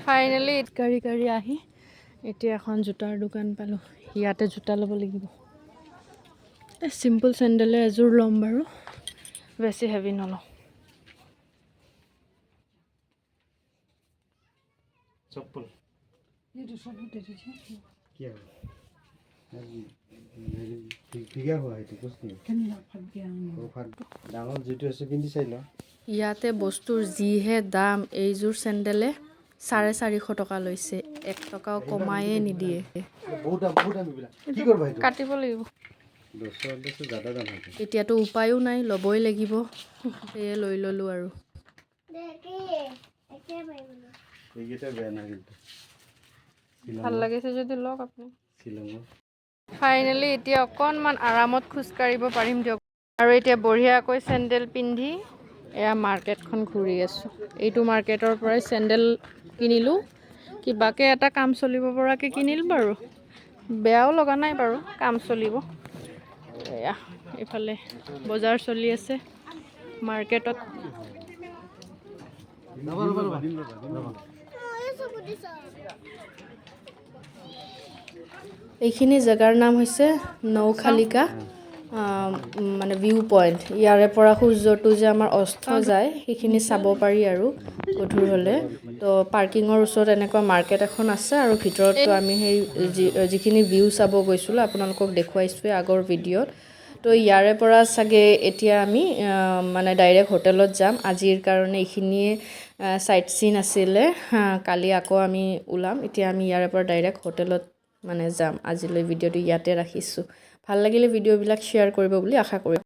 Finally গাড়ী আহি এতিয়া এখন জোতাৰ দোকান পালোঁ। ইয়াতে জোতা ল'ব লাগিব। চিম্পল চেণ্ডেলে এযোৰ ল'ম বাৰু, বেছি হেভি নলওঁ। चप्पल ये दूसरा भी दे दीजिए। क्या ঠিকে হয় এইটো কুছ নাই কেনেকুৱা ফাট গয়া ও ফাট ডাঙৰ যিটো আছে পিন্ধি চাই ল। ইয়াতে বস্তুৰ যিহে দাম, এইযোৰ চেণ্ডেলে 450 টকা লৈছে, 1 টকাও কমায়ে নিদিয়ে। বহুত দাম এইবিলাক কি কৰবা এইটো কাটিব লাগিব। 200 জাদা দাম হয়। এতিয়াতো উপায়ো নাই, ল'বই লাগিব, সেয়ে লৈ ল'লোঁ আৰু। এইকেইটা বেয়া নাই কিন্তু ভাল লাগিছে যদি লওক আপুনি। শ্বিলঙৰ ফাইনেলি এতিয়া অকণমান আৰামত খোজ কাঢ়িব পাৰিম দিয়ক। আৰু এতিয়া বঢ়িয়াকৈ চেণ্ডেল পিন্ধি এয়া মাৰ্কেটখন ঘূৰি আছোঁ। এইটো মাৰ্কেটৰ পৰাই চেণ্ডেল কিনিলোঁ, কিবাকৈ এটা কাম চলিব পৰাকৈ কিনিলোঁ বাৰু, বেয়াও লগা নাই বাৰু, কাম চলিব। এয়া এইফালে বজাৰ চলি আছে মাৰ্কেটত। এইখিনি জেগাৰ নাম হৈছে নৌখালিকা, মানে ভিউ পইণ্ট। ইয়াৰে পৰা সূৰ্যটো যে আমাৰ অস্ত যায় সেইখিনি চাব পাৰি আৰু গধূৰ হ'লে। তো পাৰ্কিঙৰ ওচৰত এনেকুৱা মাৰ্কেট এখন আছে, আৰু ভিতৰততো আমি সেই যিখিনি ভিউ চাব গৈছিলোঁ আপোনালোকক দেখুৱাইছোঁৱে আগৰ ভিডিঅ'ত। তো ইয়াৰে পৰা চাগে এতিয়া আমি মানে ডাইৰেক্ট হোটেলত যাম। আজিৰ কাৰণে এইখিনিয়ে চাইট চিন আছিলে, কালি আকৌ আমি ওলাম। এতিয়া আমি ইয়াৰে পৰা ডাইৰেক্ট হোটেলত মানে যাম। আজিলৈ ভিডিঅ'টো ইয়াতে ৰাখিছোঁ। ভাল লাগিলে ভিডিঅ'বিলাক শ্বেয়াৰ কৰিব বুলি আশা কৰিম।